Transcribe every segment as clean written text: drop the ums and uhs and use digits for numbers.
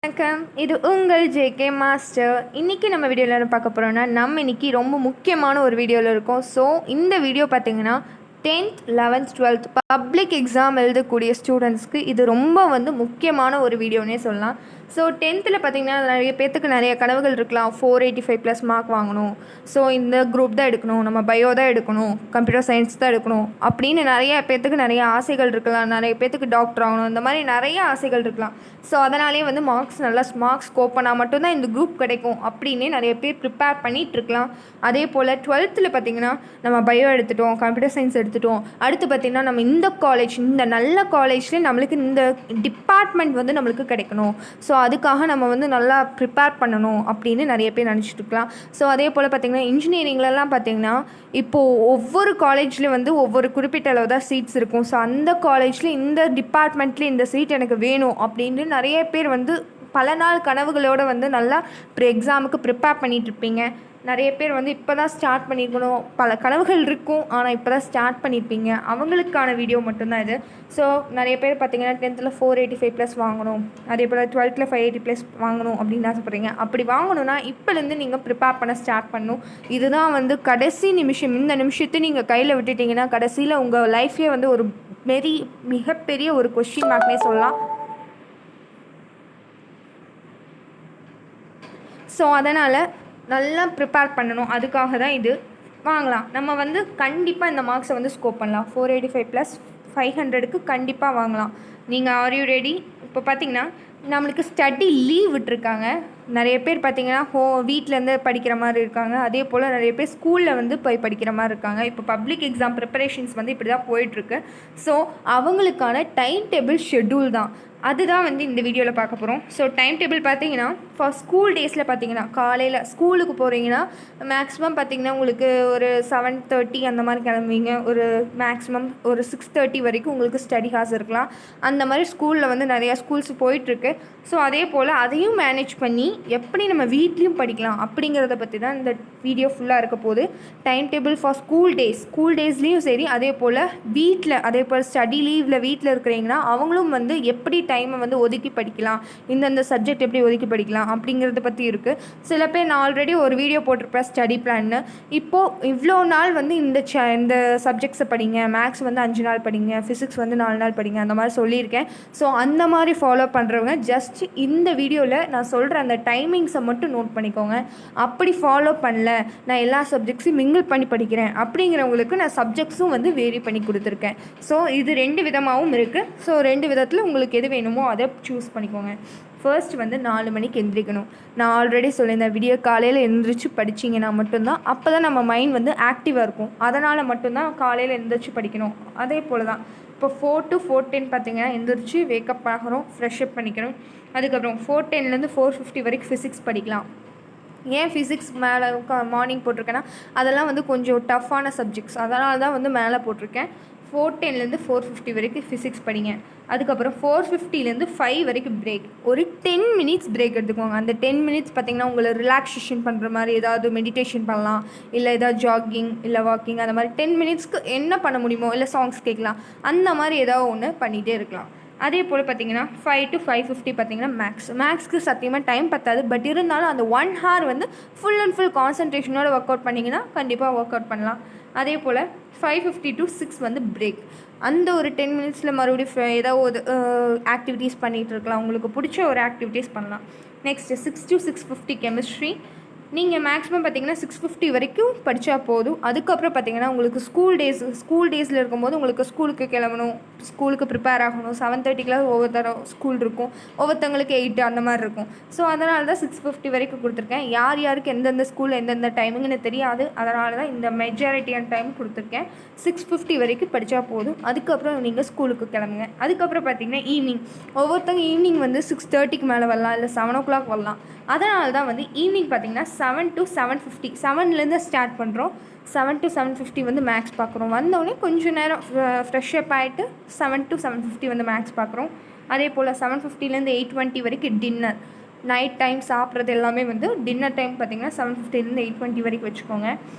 வணக்கம். இது உங்கள் ஜேகே மாஸ்டர். இன்றைக்கி நம்ம வீடியோவில் என்ன பார்க்க போகிறோம்னா, நம்ம இன்றைக்கி ரொம்ப முக்கியமான ஒரு வீடியோவில் இருக்கோம். ஸோ இந்த வீடியோ பார்த்திங்கன்னா 10th 11th 12th public exam எழுதக்கூடிய ஸ்டூடெண்ட்ஸ்க்கு இது ரொம்ப முக்கியமான ஒரு வீடியோனே சொல்லலாம். ஸோ 10th பார்த்திங்கன்னா நிறைய பேர்த்துக்கு நிறைய கனவுகள் இருக்கலாம். 485 ப்ளஸ் மார்க் வாங்கணும், ஸோ இந்த குரூப் தான் எடுக்கணும், நம்ம பயோ தான் எடுக்கணும், கம்ப்யூட்டர் சயின்ஸ் தான் எடுக்கணும் அப்படின்னு நிறைய பேர்த்துக்கு நிறைய ஆசைகள் இருக்கலாம். நிறைய பேர்த்துக்கு டாக்டர் ஆகணும், இந்த மாதிரி நிறைய ஆசைகள் இருக்கலாம். ஸோ அதனாலே மார்க்ஸ் ஸ்கோப் பண்ணால் மட்டும்தான் இந்த குரூப் கிடைக்கும் அப்படின்னே நிறைய பேர் ப்ரிப்பேர் பண்ணிகிட்ருக்கலாம். அதே போல் 12th பார்த்திங்கன்னா நம்ம பயோ எடுத்துட்டோம், கம்ப்யூட்டர் சயின்ஸ் எடுத்துட்டோம், அடுத்து பார்த்திங்கன்னா நம்ம இந்த நல்ல காலேஜ்லேயே நம்மளுக்கு இந்த டிபார்ட்மெண்ட் நம்மளுக்கு கிடைக்கணும், ஸோ அதுக்காக நம்ம நல்லா ப்ரிப்பேர் பண்ணணும் அப்படின்னு நிறைய பேர் நினச்சிட்டு இருக்கலாம். ஸோ அதே போல் பார்த்திங்கன்னா இன்ஜினியரிங்லலாம் பார்த்திங்கன்னா இப்போது ஒவ்வொரு காலேஜ்லேயும் ஒவ்வொரு குறிப்பிட்ட அளவு தான் சீட்ஸ் இருக்கும். ஸோ அந்த காலேஜில் இந்த டிபார்ட்மெண்ட்லேயே இந்த சீட் எனக்கு வேணும் அப்படின்னு நிறைய பேர் பல நாள் கனவுகளோடு நல்லா எக்ஸாமுக்கு ப்ரிப்பேர் பண்ணிகிட்ருப்பீங்க. நிறைய பேர் இப்போ தான் ஸ்டார்ட் பண்ணியிருக்கணும், பல கனவுகள் இருக்கும், ஆனால் இப்போ தான் ஸ்டார்ட் பண்ணியிருப்பீங்க. அவங்களுக்கான வீடியோ மட்டும்தான் இது. ஸோ நிறைய பேர் பார்த்திங்கன்னா 10th 485 ப்ளஸ் வாங்கணும், அதே போல் 12th 580 ப்ளஸ் வாங்கணும் அப்படின்னு ஆசைப்படுறீங்க. அப்படி வாங்கணுன்னா இப்போலேருந்து நீங்கள் ப்ரிப்பேர் பண்ண ஸ்டார்ட் பண்ணணும். இதுதான் கடைசி நிமிஷம். இந்த நிமிஷத்தை நீங்கள் கையில் விட்டுட்டிங்கன்னா கடைசியில் உங்கள் லைஃபே ஒரு மிகப்பெரிய ஒரு கொஸ்டின் மார்க்னே சொல்லலாம். ஸோ அதனால் நல்லா ப்ரிப்பேர் பண்ணணும். அதுக்காக தான் இது வாங்கலாம். நம்ம கண்டிப்பாக இந்த மார்க்ஸை ஸ்கோப் பண்ணலாம். 485 ப்ளஸ் 500க்கு கண்டிப்பாக வாங்கலாம். நீங்கள் ஆர் யூ ரெடி? இப்போ பார்த்திங்கன்னா நம்மளுக்கு ஸ்டடி லீவ் விட்டுருக்காங்க. நிறைய பேர் பார்த்திங்கன்னா வீட்டிலேருந்து படிக்கிற மாதிரி இருக்காங்க. அதே போல் நிறைய பேர் ஸ்கூலில் போய் படிக்கிற மாதிரி இருக்காங்க. இப்போ பப்ளிக் எக்ஸாம் ப்ரிப்பரேஷன்ஸ் இப்படி தான் போயிட்டுருக்கு. ஸோ அவங்களுக்கான டைம் டேபிள் ஷெட்யூல் தான் அதுதான் இந்த வீடியோவில் பார்க்க போகிறோம். ஸோ டைம் டேபிள் பார்த்திங்கன்னா ஃபார் ஸ்கூல் டேஸில் பார்த்திங்கன்னா காலையில் ஸ்கூலுக்கு போகிறீங்கன்னா மேக்ஸிமம் பார்த்திங்கன்னா உங்களுக்கு ஒரு 7:30 அந்த மாதிரி கிளம்புவீங்க. ஒரு மேக்ஸிமம் ஒரு 6:30 வரைக்கும் உங்களுக்கு ஸ்டடி ஹார்ஸ் இருக்கலாம். அந்த மாதிரி ஸ்கூலில் நிறையா ஸ்கூல்ஸ் போயிட்டுருக்கு. ஸோ அதே போல் அதையும் மேனேஜ் பண்ணி எப்படி நம்ம வீட்லேயும் படிக்கலாம் அப்படிங்கிறத பற்றி தான் இந்த வீடியோ ஃபுல்லாக இருக்க போகுது. டைம் டேபிள் ஃபார் ஸ்கூல் டேஸ்லேயும் சரி, அதே போல் அதே போல் ஸ்டடி லீவில் வீட்டில் இருக்கிறீங்கன்னா அவங்களும் எப்படி டைமை ஒதுக்கி படிக்கலாம், இந்தந்த சப்ஜெக்ட் எப்படி ஒதுக்கி படிக்கலாம் அப்படிங்கிறத பற்றி இருக்குது. சில பேர் நான் ஆல்ரெடி ஒரு வீடியோ போட்டிருப்பேன் ஸ்டடி பிளான்னு. இப்போது இவ்வளோ நாள் இந்த சப்ஜெக்ட்ஸை படிங்க, மேக்ஸ் 5 நாள் படிங்க, ஃபிசிக்ஸ் 4 நாள் படிங்க, அந்த மாதிரி சொல்லியிருக்கேன். ஸோ அந்த மாதிரி ஃபாலோ பண்ணுறவங்க ஜஸ்ட் இந்த வீடியோவில் நான் சொல்கிற அந்த டைமிங்ஸை மட்டும் நோட் பண்ணிக்கோங்க. அப்படி ஃபாலோ பண்ணல, நான் எல்லா சப்ஜெக்ட்ஸையும் மிங்கிள் பண்ணி படிக்கிறேன் அப்படிங்கிறவங்களுக்கு நான் சப்ஜெக்ட்ஸும் வேரி பண்ணி கொடுத்துருக்கேன். ஸோ இது 2 விதமாகவும் இருக்குது. ஸோ 2 விதத்தில் உங்களுக்கு எது வேணுமோ அதை சூஸ் பண்ணிக்கோங்க. ஃபர்ஸ்ட் 4 மணிக்கு எந்திரிக்கணும். நான் ஆல்ரெடி சொல்லியிருந்தேன், விடிய காலையில் எழுந்திரிச்சு படிச்சிங்கன்னா மட்டும்தான், அப்போ தான் நம்ம மைண்ட் ஆக்டிவாக இருக்கும். அதனால் மட்டும்தான் காலையில் எழுந்திரிச்சு படிக்கணும். அதே போல் தான் இப்போ 4 to 4:10 பார்த்திங்கன்னா எந்திரிச்சு வேக்கப் ஆகிறோம், ஃப்ரெஷ்அப் பண்ணிக்கணும். அதுக்கப்புறம் 4:10லேருந்து 4:50 வரைக்கும் ஃபிசிக்ஸ் படிக்கலாம். ஏன் ஃபிசிக்ஸ் மேலே மார்னிங் போட்டிருக்கேன்னா அதெல்லாம் கொஞ்சம் டஃப்பான சப்ஜெக்ட்ஸ், அதனால தான் மேலே போட்டிருக்கேன். 4:10லேருந்து 4:50 வரைக்கும் ஃபிசிக்ஸ் படிங்க. அதுக்கப்புறம் 4:50லேருந்து 5 வரைக்கும் பிரேக், ஒரு 10 மினிட்ஸ் பிரேக் எடுத்துக்கோங்க. அந்த 10 மினிட்ஸ் பார்த்திங்கன்னா உங்களை ரிலாக்ஸேஷன் பண்ணுற மாதிரி ஏதாவது மெடிடேஷன் பண்ணலாம், இல்லை ஏதாவது ஜாகிங் இல்லை வாக்கிங், அந்த மாதிரி 10 மினிட்ஸ்க்கு என்ன பண்ண முடியுமோ, இல்லை சாங்ஸ் கேட்கலாம், அந்த மாதிரி ஏதாவது ஒன்று பண்ணிகிட்டே இருக்கலாம். அதே போல் பார்த்திங்கன்னா 5 to 5:50 பார்த்திங்கன்னா மேக்ஸ்க்கு சத்தியமாக டைம் பத்தாது. பட் இருந்தாலும் அந்த 1 hour ஃபுல் அண்ட் ஃபுல் கான்சன்ட்ரேஷனோட ஒர்க் அவுட் பண்ணிங்கன்னா கண்டிப்பாக ஒர்க் அவுட் பண்ணலாம். அதே போல் 5:50 to 6 பிரேக். அந்த ஒரு 10 மினிட்ஸில் மறுபடியும் ஏதாவது ஒரு ஆக்டிவிட்டீஸ் பண்ணிகிட்டு இருக்கலாம், உங்களுக்கு பிடிச்ச ஒரு ஆக்டிவிட்டீஸ் பண்ணலாம். Next 6 to 6:50 chemistry. நீங்கள் மேக்ஸிமம் பார்த்திங்கன்னா 6:50 வரைக்கும் படித்தா போதும். அதுக்கப்புறம் பார்த்திங்கன்னா உங்களுக்கு ஸ்கூல் டேஸில் இருக்கும்போது உங்களுக்கு ஸ்கூலுக்கு கிளம்பணும், ஸ்கூலுக்கு ப்ரிப்பேர் ஆகணும். 7:30 ஒவ்வொருத்தரும் ஸ்கூல் இருக்கும், ஒவ்வொருத்தங்களுக்கு 8 அந்த மாதிரி இருக்கும். ஸோ அதனால தான் 6:50 வரைக்கும் கொடுத்துருக்கேன். யாருக்கு எந்தெந்த ஸ்கூலில் எந்தெந்த டைமிங்னு தெரியாது, அதனால தான் இந்த மெஜாரிட்டியான டைம் கொடுத்துருக்கேன். 6:50 வரைக்கும் படித்தா போதும். அதுக்கப்புறம் நீங்கள் ஸ்கூலுக்கு கிளம்புங்க. அதுக்கப்புறம் பார்த்திங்கன்னா ஈவினிங், ஒவ்வொருத்தங்க ஈவினிங் 6:30க்கு மேலே வரலாம், இல்லை 7 o'clock வரலாம். அதனால தான் ஈவினிங் பார்த்திங்கன்னா 7 to 7:50, 7லேருந்து ஸ்டார்ட் பண்ணுறோம். 7 to 7:50 மேக்ஸ் பார்க்குறோம். வந்தோடனே கொஞ்சம் நேரம் ஃப்ரெஷ்அப் ஆகிட்டு 7 to 7:50 மேக்ஸ் பார்க்குறோம். அதே போல் 7:50லேருந்து 8:20 வரைக்கும் டின்னர். நைட் டைம் சாப்பிட்றது எல்லாமே டின்னர் டைம் பார்த்திங்கன்னா 7:50லேருந்து 8:20 வரைக்கும் வச்சுக்கோங்க.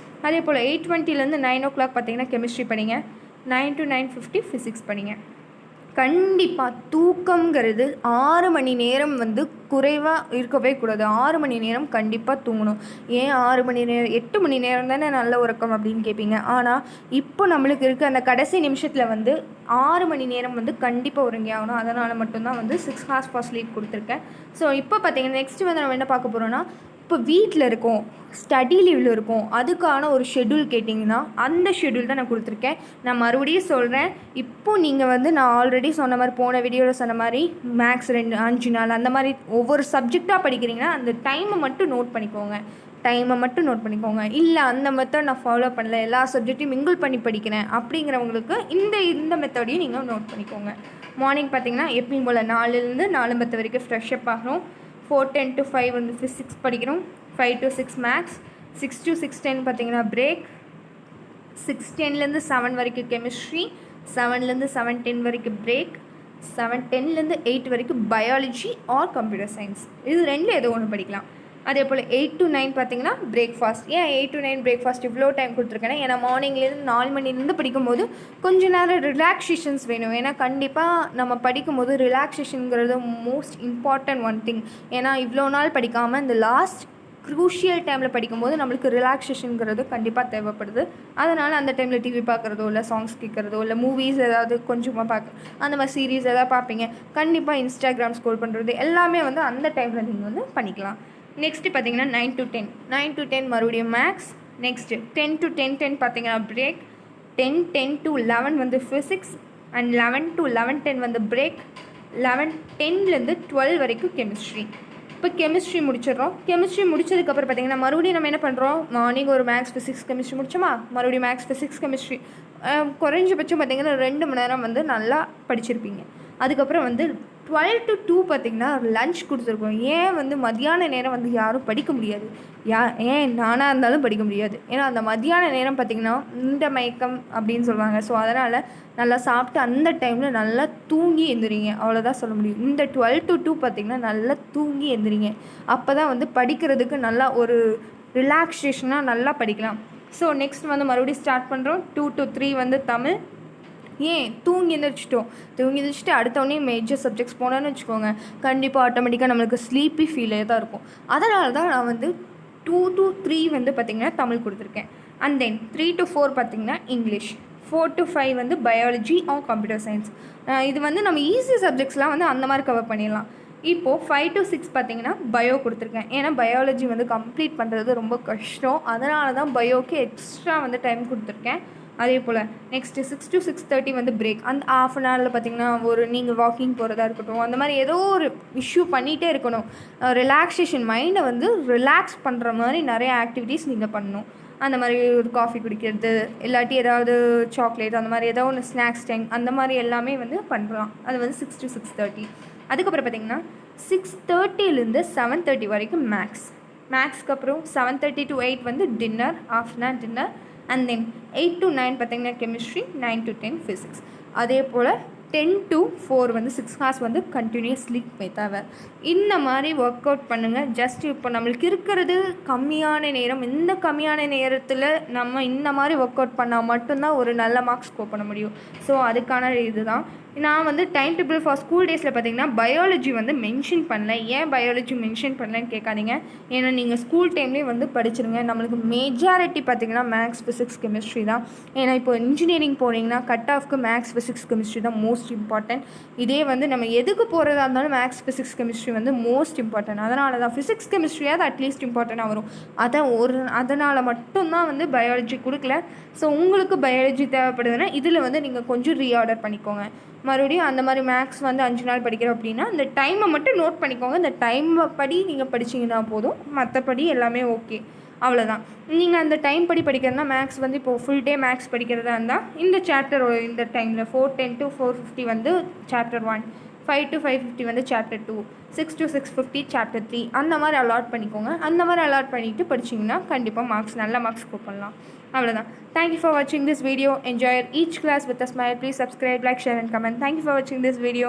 அதே போல் 8:20லேருந்து 9 o'clock பார்த்திங்கன்னா கெமிஸ்ட்ரி படிங்க. 9 to 9:50 ஃபிசிக்ஸ் படிங்க. கண்டிப்பாக தூக்கங்கிறது 6 மணி நேரம் வந்து குறைவாக இருக்கவே கூடாது. 6 மணி நேரம் கண்டிப்பாக தூங்கணும். ஏன் 6 மணி நேரம் 8 மணி நேரம் தானே நல்ல உறக்கம் அப்படின்னு கேட்பீங்க. ஆனால் இப்போ நம்மளுக்கு இருக்க அந்த கடைசி நிமிஷத்தில் வந்து 6 மணி நேரம் வந்து கண்டிப்பாக உறங்கி ஆகணும். அதனால் மட்டும்தான் வந்து 6 ஹார்ஸ் ஃபார் ஸ்லீப் கொடுத்துருக்கேன். ஸோ இப்போ பார்த்தீங்கன்னா நெக்ஸ்ட் வந்து நம்ம என்ன பார்க்க போகிறோன்னா, இப்போ வீட்டில் இருக்கோம், ஸ்டடி லீவில் இருக்கோம், அதுக்கான ஒரு ஷெட்யூல் கேட்டிங்கன்னா அந்த ஷெட்யூல் தான் நான் கொடுத்துருக்கேன். நான் மறுபடியும் சொல்கிறேன், இப்போது நீங்கள் வந்து நான் ஆல்ரெடி சொன்ன மாதிரி போன வீடியோவில் சொன்ன மாதிரி மேக்ஸ் 5 நாள் அந்த மாதிரி ஒவ்வொரு சப்ஜெக்டாக படிக்கிறீங்கன்னா அந்த டைமை மட்டும் நோட் பண்ணிக்கோங்க. இல்லை அந்த மெத்தட் நான் ஃபாலோ பண்ணல, எல்லா சப்ஜெக்டையும் மிங்கிள் பண்ணி படிக்கிறேன் அப்படிங்கிறவங்களுக்கு இந்த மெத்தடையும் நீங்கள் நோட் பண்ணிக்கோங்க. மார்னிங் பார்த்தீங்கன்னா எப்பயும் போல் 4லேருந்து 4:10 வரைக்கும் ஃப்ரெஷ்அப் ஆகிறோம். 4:10 to 5 வந்து ஃபிசிக்ஸ் படிக்கிறோம். 5 to 6 மேக்ஸ். 6 to 6:10 பார்த்தீங்கன்னா பிரேக். 6:10லேருந்து 7 வரைக்கும் கெமிஸ்ட்ரி. 7லேருந்து 7:10 வரைக்கும் பிரேக். 7:10லேருந்து 8 வரைக்கும் பயாலஜி ஆர் கம்ப்யூட்டர் சயின்ஸ். இது ரெண்டில் ஏதோ ஒன்று படிக்கலாம். அதே போல் 8 to 9 பார்த்தீங்கன்னா பிரேக்ஃபாஸ்ட். ஏன் 8 to 9 பிரேக்ஃபாஸ்ட் இவ்வளோ டைம் கொடுத்துருக்கேன்னா, ஏன்னா மார்னிங்லேருந்து 4 மணிலேருந்து படிக்கும்போது கொஞ்சம் நேரம் ரிலாக்ஸேஷன்ஸ் வேணும். ஏன்னா கண்டிப்பாக நம்ம படிக்கும்போது ரிலாக்ஸேஷனுங்கிறது மோஸ்ட் இம்பார்ட்டன்ட் ஒன் திங். ஏன்னா இவ்வளோ நாள் படிக்காமல் இந்த லாஸ்ட் க்ரூஷியல் டைமில் படிக்கும்போது நம்மளுக்கு ரிலாக்ஸேஷனுங்கிறது கண்டிப்பாக தேவைப்படுது. அதனால் அந்த டைமில் டிவி பார்க்குறதோ இல்லை சாங்ஸ் கேட்குறதோ இல்லை மூவிஸ் ஏதாவது கொஞ்சமாக அந்த மாதிரி சீரீஸ் எதாவது பார்ப்பீங்க. கண்டிப்பாக இன்ஸ்டாகிராம் ஸ்க்ரோல் பண்ணுறது எல்லாமே வந்து அந்த டைமில் நீங்கள் வந்து பண்ணிக்கலாம். நெக்ஸ்ட்டு பார்த்தீங்கன்னா 9 to 10 மறுபடியும் மேக்ஸ். நெக்ஸ்ட்டு 10 to 10:10 பார்த்தீங்கன்னா பிரேக். 10 to 11 வந்து ஃபிசிக்ஸ். அண்ட் 11 to 11:10 வந்து பிரேக். 11:10லேருந்து 12 வரைக்கும் கெமிஸ்ட்ரி. இப்போ கெமிஸ்ட்ரி முடிச்சிடுறோம். கெமிஸ்ட்ரி முடிச்சதுக்கப்புறம் பார்த்தீங்கன்னா மறுபடியும் நம்ம என்ன பண்ணுறோம், மார்னிங் ஒரு மேக்ஸ் ஃபிசிக்ஸ் கெமிஸ்ட்ரி முடிச்சோமா, மறுபடியும் மேக்ஸ் ஃபிசிக்ஸ் கெமிஸ்ட்ரி குறைஞ்சபட்சம் பார்த்தீங்கன்னா 2 மணி நேரம் வந்து நல்லா படிச்சிருப்பீங்க. அதுக்கப்புறம் வந்து 12 to 2 பார்த்திங்கன்னா லன்ச் கொடுத்துருக்கோம். ஏன் வந்து மதியான நேரம் வந்து யாரும் படிக்க முடியாது, ஏன் நானாக இருந்தாலும் படிக்க முடியாது. ஏன்னா அந்த மதியான நேரம் பார்த்திங்கன்னா இந்த மயக்கம் அப்படின்னு சொல்லுவாங்க. ஸோ அதனால் நல்லா சாப்பிட்டு அந்த டைமில் நல்லா தூங்கி எழுந்திரிங்க, அவ்வளோதான் சொல்ல முடியும். இந்த 12 to 2 பார்த்திங்கன்னா நல்லா தூங்கி எழுந்திரிங்க. அப்போ தான் வந்து படிக்கிறதுக்கு நல்லா ஒரு ரிலாக்ஸேஷனாக நல்லா படிக்கலாம். ஸோ நெக்ஸ்ட் வந்து மறுபடியும் ஸ்டார்ட் பண்ணுறோம். 2 to 3 வந்து தமிழ். ஏன் தூங்கி எழுந்திரிச்சிட்டு அடுத்தவொடனே மேஜர் சப்ஜெக்ட்ஸ் போனோன்னு வச்சுக்கோங்க, கண்டிப்பாக ஆட்டோமேட்டிக்காக நம்மளுக்கு ஸ்லீப்பி ஃபீலே தான் இருக்கும். அதனால தான் நான் வந்து 2 to 3 வந்து பார்த்திங்கன்னா தமிழ் கொடுத்துருக்கேன். அண்ட் தென் 3 to 4 பார்த்திங்கன்னா இங்கிலீஷ். 4 to 5 வந்து பயாலஜி ஆர் கம்ப்யூட்டர் சயின்ஸ். இது வந்து நம்ம ஈஸி சப்ஜெக்ட்ஸ்லாம் வந்து அந்த மாதிரி கவர் பண்ணிடலாம். இப்போது 5 to 6 பார்த்திங்கன்னா பயோ கொடுத்துருக்கேன். ஏன்னா பயாலஜி வந்து கம்ப்ளீட் பண்ணுறது ரொம்ப கஷ்டம். அதனால தான் பயோக்கு எக்ஸ்ட்ரா வந்து டைம் கொடுத்துருக்கேன். அதே போல் நெக்ஸ்ட்டு 6 to 6:30 வந்து பிரேக். அந்த ½ அன் ஹவரில் பார்த்திங்கன்னா ஒரு நீங்கள் வாக்கிங் போகிறதா இருக்கட்டும், அந்த மாதிரி ஏதோ ஒரு இஷ்யூ பண்ணிகிட்டே இருக்கணும். ரிலாக்ஸேஷன் மைண்டை வந்து ரிலாக்ஸ் பண்ணுற மாதிரி நிறைய ஆக்டிவிட்டீஸ் நீங்கள் பண்ணணும். அந்த மாதிரி ஒரு காஃபி குடிக்கிறது, இல்லாட்டி ஏதாவது சாக்லேட், அந்த மாதிரி ஏதோ ஒன்று ஸ்நாக்ஸ் டைம், அந்த மாதிரி எல்லாமே வந்து பண்ணுறோம். அது வந்து 6 to 6:30. அதுக்கப்புறம் பார்த்திங்கன்னா 6:30லேருந்து 7:30 வரைக்கும் மேக்ஸ்க்கு அப்புறம் 7:30 to 8 வந்து dinner, afternoon dinner. And then 8 to 9 பார்த்திங்கன்னா கெமிஸ்ட்ரி. 9 to 10 physics. அதே போல் 10 to 4 வந்து 6 ஹார்ஸ் வந்து கண்டினியூஸ் ஸ்லீப் தேவை. இந்த மாதிரி ஒர்க் அவுட் பண்ணுங்கள். ஜஸ்ட் இப்போ நம்மளுக்கு இருக்கிறது கம்மியான நேரம். இந்த கம்மியான நேரத்தில் நம்ம இந்த மாதிரி ஒர்க் அவுட் பண்ணால் மட்டும்தான் ஒரு நல்ல மார்க்ஸ் ஸ்கோர் பண்ண முடியும். ஸோ அதுக்கான இது தான் நான் வந்து டைம் டேபிள் ஃபார் ஸ்கூல் டேஸில் பார்த்திங்கன்னா பயாலஜி வந்து மென்ஷன் பண்ணல. ஏன் பயாலஜி மென்ஷன் பண்ணலன்னு கேட்காதீங்க. ஏன்னா நீங்கள் ஸ்கூல் டைம்லேயே வந்து படிச்சிருங்க. நம்மளுக்கு மெஜாரிட்டி பார்த்திங்கன்னா மேக்ஸ் ஃபிசிக்ஸ் கெமிஸ்ட்ரி தான். ஏன்னா இப்போ இன்ஜினியரிங் போனீங்கன்னா கட் ஆஃப்க்கு மேக்ஸ் ஃபிசிக்ஸ் கெமிஸ்ட்ரி தான் மோஸ்ட் இம்பார்ட்டன்ட். இதே வந்து நம்ம எதுக்கு போகிறதா இருந்தாலும் மேக்ஸ் ஃபிசிக்ஸ் கெமிஸ்ட்ரி வந்து மோஸ்ட் இம்பார்ட்டன்ட். அதனால தான் ஃபிசிக்ஸ் கெமிஸ்ட்ரியாவது அட்லீஸ்ட் இம்பார்ட்டண்ட்டாக வரும். அதனால் மட்டும்தான் வந்து பயாலஜி கொடுக்கல. ஸோ உங்களுக்கு பயாலஜி தேவைப்படுதுன்னா இதில் வந்து நீங்கள் கொஞ்சம் ரீஆர்டர் பண்ணிக்கோங்க. மறுபடியும் அந்த மாதிரி மேக்ஸ் வந்து 5 நாள் படிக்கிறோம் அப்படின்னா இந்த டைமை மட்டும் நோட் பண்ணிக்கோங்க. இந்த டைமை படி நீங்கள் படிச்சிங்கன்னா போதும், மற்றபடி எல்லாமே ஓகே, அவ்வளோதான். நீங்கள் அந்த டைம் படி படிக்கிறதுனா மேக்ஸ் வந்து இப்போது ஃபுல் டே மேக்ஸ் படிக்கிறதா இருந்தால் இந்த சாப்டர் இந்த டைமில் 4:10 to 4:50 வந்து சாப்டர் 1, 5 to 5:50 வந்து சாப்டர் 2, 6 to 6:50 சாப்டர் 3, அந்த மாதிரி அலாட் பண்ணிக்கோங்க. அந்த மாதிரி அலாட் பண்ணிவிட்டு படிச்சிங்கன்னா கண்டிப்பாக நல்ல மார்க்ஸ் ஸ்கோர் பண்ணலாம். அவ்வளோதான். Thank you for watching this video. Enjoy each class with a smile. Please subscribe, like, share and comment. Thank you for watching this video.